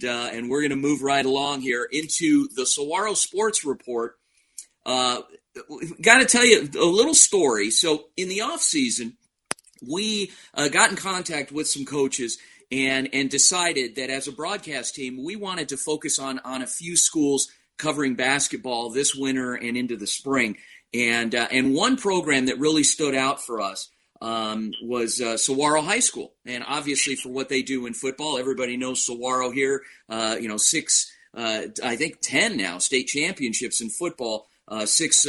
and we're going to move right along here into the Saguaro Sports Report. Got to tell you a little story. So in the off season, we got in contact with some coaches and decided that as a broadcast team, we wanted to focus on a few schools covering basketball this winter and into the spring. And one program that really stood out for us was Saguaro High School. And obviously for what they do in football, everybody knows Saguaro here, 10 now state championships in football, six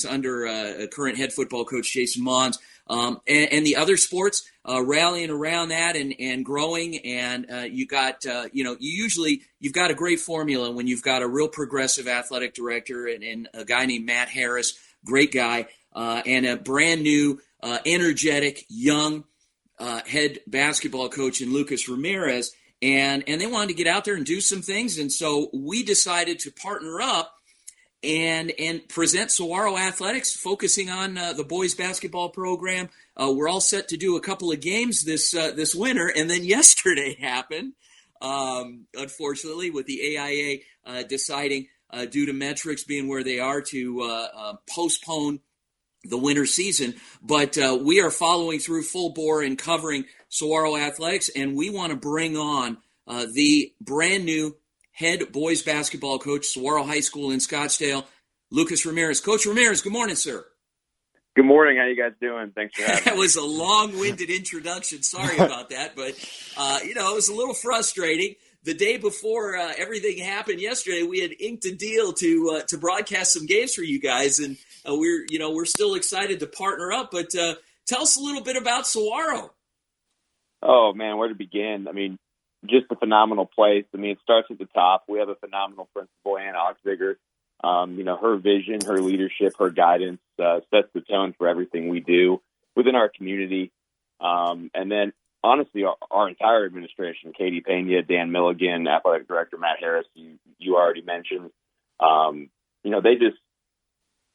under current head football coach Jason Mons. And the other sports rallying around that and growing, and you've got a great formula when you've got a real progressive athletic director and a guy named Matt Harris, great guy, and a brand new, energetic, young head basketball coach in Lucas Ramirez, and they wanted to get out there and do some things, and so we decided to partner up and present Saguaro Athletics, focusing on the boys basketball program. We're all set to do a couple of games this winter, and then yesterday happened, unfortunately, with the AIA deciding, due to metrics being where they are, to postpone the winter season. But we are following through full bore and covering Saguaro Athletics, and we want to bring on the brand new head boys basketball coach, Saguaro High School in Scottsdale, Lucas Ramirez. Coach Ramirez, good morning, sir. Good morning. How you guys doing? Thanks for having me. That was a long-winded introduction. Sorry about that, but it was a little frustrating. The day before everything happened yesterday, we had inked a deal to broadcast some games for you guys, and we're still excited to partner up. But tell us a little bit about Saguaro. Oh man, where to begin? I mean, just a phenomenal place. I mean, it starts at the top. We have a phenomenal principal, Ann Oxbigger. Her vision, her leadership, her guidance sets the tone for everything we do within our community. And then, honestly, our entire administration, Katie Pena, Dan Milligan, Athletic Director Matt Harris, you already mentioned, they just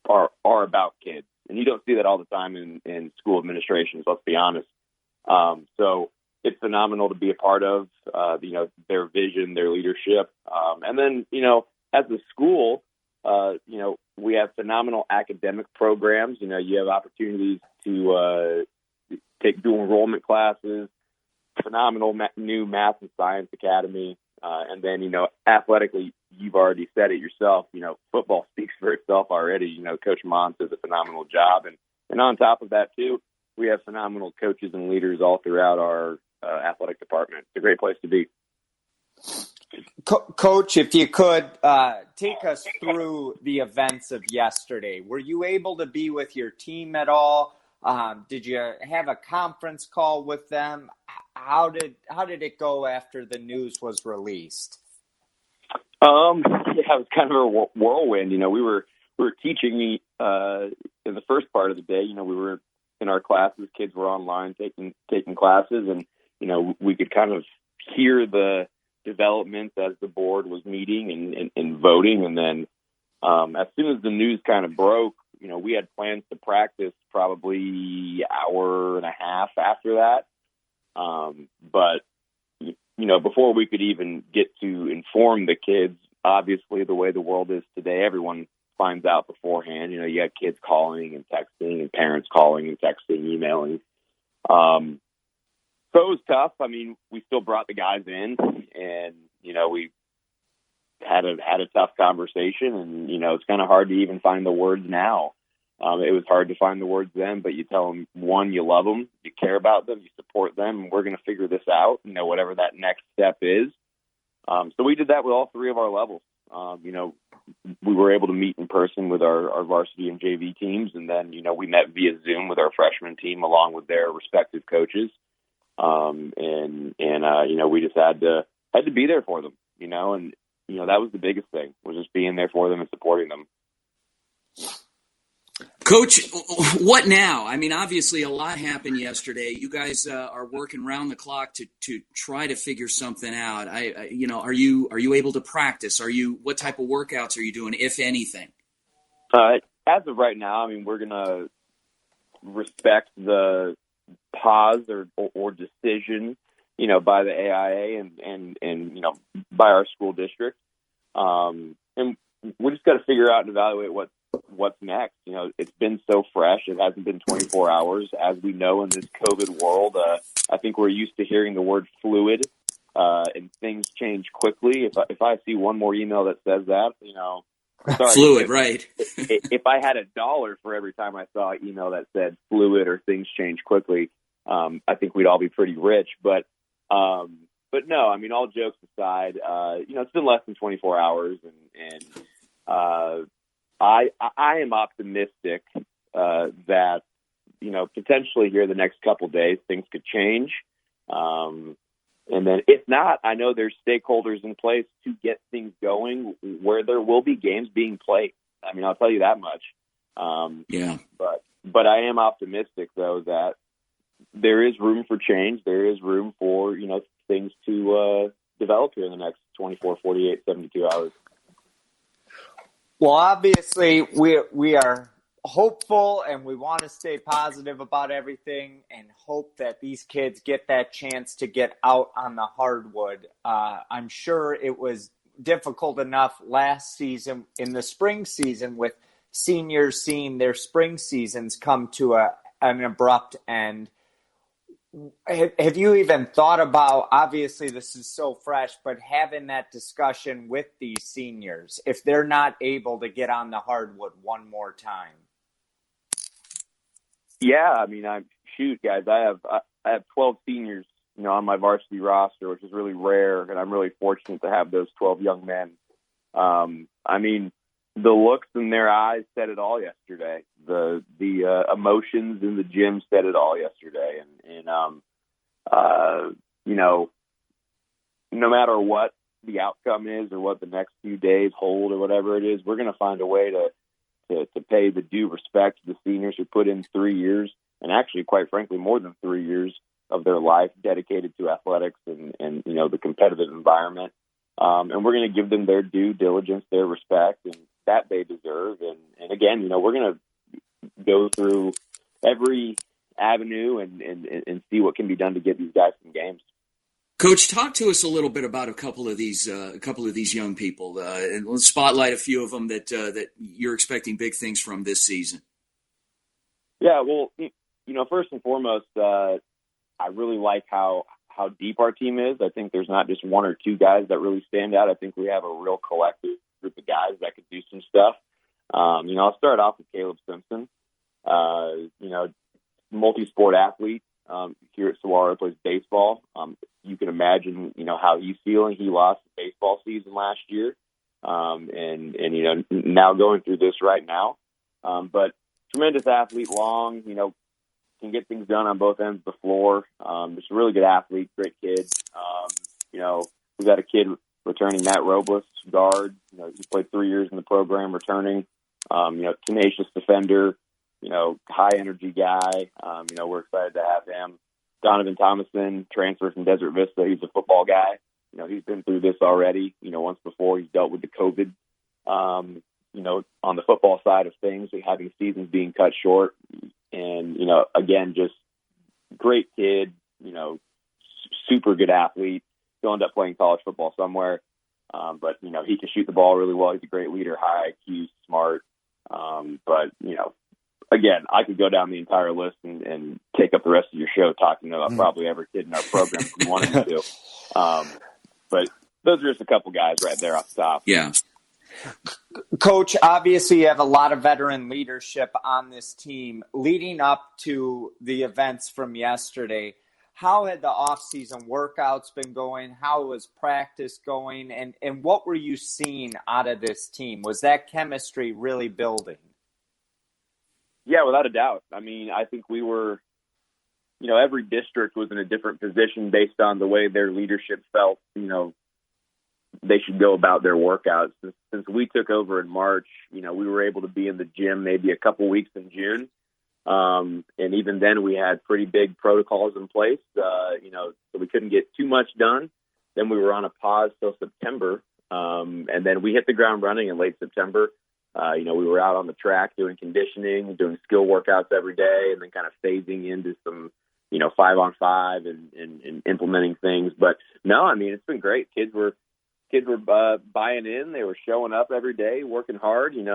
are about kids. And you don't see that all the time in school administrations, let's be honest. So it's phenomenal to be a part of, their vision, their leadership. And then, as a school, we have phenomenal academic programs. You have opportunities to do enrollment classes, phenomenal new math and science academy. And then, athletically, you've already said it yourself, football speaks for itself already. Coach Mons does a phenomenal job. And on top of that, too, we have phenomenal coaches and leaders all throughout our athletic department. It's a great place to be. Coach, if you could take us through the events of yesterday. Were you able to be with your team at all? Did you have a conference call with them? How did it go after the news was released? It was kind of a whirlwind. We were teaching in the first part of the day. We were in our classes. Kids were online taking classes, and we could kind of hear the developments as the board was meeting and voting. And then as soon as the news kind of broke, we had plans to practice probably hour and a half after that. But before we could even get to inform the kids, obviously the way the world is today, everyone finds out beforehand. You got kids calling and texting and parents calling and texting, emailing. So it was tough. I mean, we still brought the guys in, and we had a tough conversation, and it's kind of hard to even find the words now. It was hard to find the words then, but you tell them, one, you love them, you care about them, you support them, and we're going to figure this out. Whatever that next step is. So we did that with all three of our levels. We were able to meet in person with our varsity and JV teams, and then we met via Zoom with our freshman team along with their respective coaches. We just had to be there for them, and that was the biggest thing, was just being there for them and supporting them. Coach, what now? I mean, obviously a lot happened yesterday. You guys are working round the clock to try to figure something out. Are you able to practice? What type of workouts are you doing, if anything? As of right now, I mean, we're going to respect the pause or decision by the AIA and by our school district. And we just got to figure out and evaluate what's next. It's been so fresh. It hasn't been 24 hours. As we know in this COVID world, I think we're used to hearing the word fluid, and things change quickly. If I see one more email that says that, sorry, fluid, right? if I had $1 for every time I saw an email that said fluid or things change quickly, I think we'd all be pretty rich. But no, I mean, all jokes aside, it's been less than 24 hours, and I am optimistic that potentially here the next couple days things could change, and then if not, I know there's stakeholders in place to get things going where there will be games being played. I mean, I'll tell you that much. Yeah. But I am optimistic though that there is room for change. There is room for things to develop here in the next 24, 48, 72 hours. Well, obviously, we are hopeful and we want to stay positive about everything and hope that these kids get that chance to get out on the hardwood. I'm sure it was difficult enough last season in the spring season with seniors seeing their spring seasons come to an abrupt end. Have you even thought about, obviously this is so fresh, but having that discussion with these seniors if they're not able to get on the hardwood one more time? Yeah, I mean, guys, I have 12 seniors, on my varsity roster, which is really rare, and I'm really fortunate to have those 12 young men. I mean, the looks in their eyes said it all yesterday. The emotions in the gym said it all yesterday, and no matter what the outcome is or what the next few days hold or whatever it is, we're going to find a way to pay the due respect to the seniors who put in 3 years, and actually, quite frankly, more than 3 years of their life dedicated to athletics and the competitive environment. And we're going to give them their due diligence, their respect, and that they deserve. And again, we're going to go through every avenue and see what can be done to get these guys some games. Coach, talk to us a little bit about a couple of these young people, and let's spotlight a few of them that you're expecting big things from this season. Yeah, well, first and foremost, I really like how deep our team is. I think there's not just one or two guys that really stand out. I think we have a real collective group of guys that could do some stuff. I'll start off with Caleb Simpson. Multi-sport athlete here at Saguaro, plays baseball. You can imagine, how he's feeling. He lost the baseball season last year, and now going through this right now. But tremendous athlete, long, can get things done on both ends of the floor. Just a really good athlete, great kid. We've got a kid returning, Matt Robles, guard. He played 3 years in the program, returning. Tenacious defender. High energy guy. We're excited to have him. Donovan Thomason, transfer from Desert Vista. He's a football guy. He's been through this already. Once before. He's dealt with the COVID. On the football side of things, having seasons being cut short, and again, just great kid. Super good athlete. He'll end up playing college football somewhere. But he can shoot the ball really well. He's a great leader, high IQ, smart. But again, I could go down the entire list and take up the rest of your show talking about probably every kid in our program if you wanted me to. But those are just a couple guys right there off the top. Yeah. Coach, obviously you have a lot of veteran leadership on this team. Leading up to the events from yesterday, how had the off-season workouts been going? How was practice going? And what were you seeing out of this team? Was that chemistry really building? Yeah, without a doubt. I mean, I think we were, every district was in a different position based on the way their leadership felt, they should go about their workouts. Since we took over in March, we were able to be in the gym maybe a couple weeks in June. And even then we had pretty big protocols in place, so we couldn't get too much done. Then we were on a pause till September. And then we hit the ground running in late September. We were out on the track doing conditioning, doing skill workouts every day, and then kind of phasing into some 5-on-5 and implementing things. But no, I mean, it's been great. Kids were buying in. They were showing up every day, working hard, and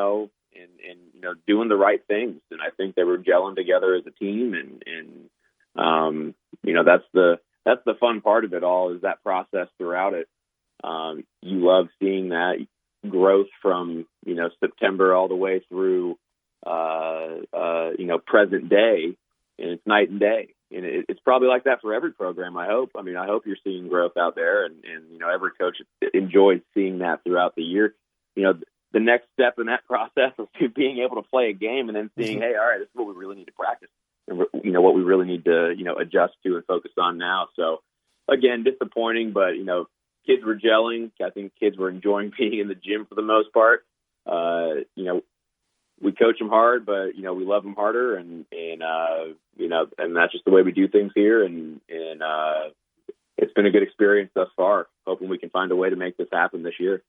doing the right things. And I think they were gelling together as a team. And that's the fun part of it all, is that process throughout it. You love seeing that growth from, September all the way through, present day, and it's night and day. And it's probably like that for every program, I hope. I mean, I hope you're seeing growth out there, and every coach enjoys seeing that throughout the year. The next step in that process is being able to play a game and then seeing, hey, all right, this is what we really need to practice, and what we really need to, adjust to and focus on now. So again, disappointing, but, kids were gelling. I think kids were enjoying being in the gym for the most part. We coach them hard, but, we love them harder, and that's just the way we do things here. And it's been a good experience thus far. Hoping we can find a way to make this happen this year.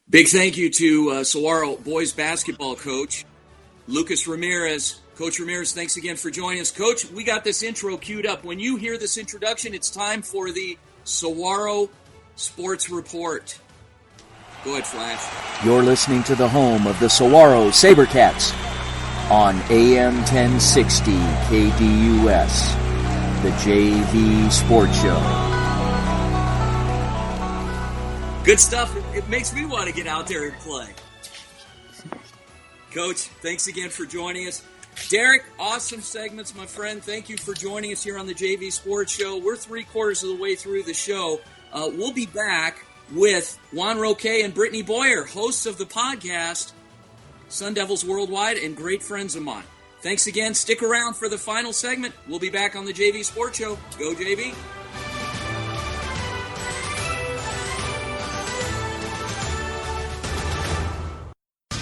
Big thank you to Saguaro boys basketball coach Lucas Ramirez. Coach Ramirez, thanks again for joining us. Coach, we got this intro queued up. When you hear this introduction, it's time for the Saguaro Sports Report. Go ahead, Flash. You're listening to the home of the Saguaro Sabercats on AM 1060 KDUS, the JV Sports Show. Good stuff. It makes me want to get out there and play. Coach, thanks again for joining us. Derek, awesome segments, my friend. Thank you for joining us here on the JV Sports Show. We're 3/4 of the way through the show. We'll be back with Juan Roque and Brittany Boyer, hosts of the podcast Sun Devils Worldwide and great friends of mine. Thanks again. Stick around for the final segment. We'll be back on the JV Sports Show. Go JV.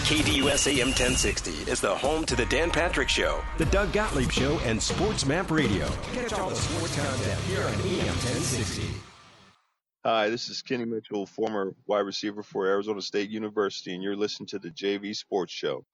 KDUS AM 1060 is the home to the Dan Patrick Show, the Doug Gottlieb Show, and Sports Map Radio. Catch all the sports content here on AM 1060. Hi, this is Kenny Mitchell, former wide receiver for Arizona State University, and you're listening to the JV Sports Show.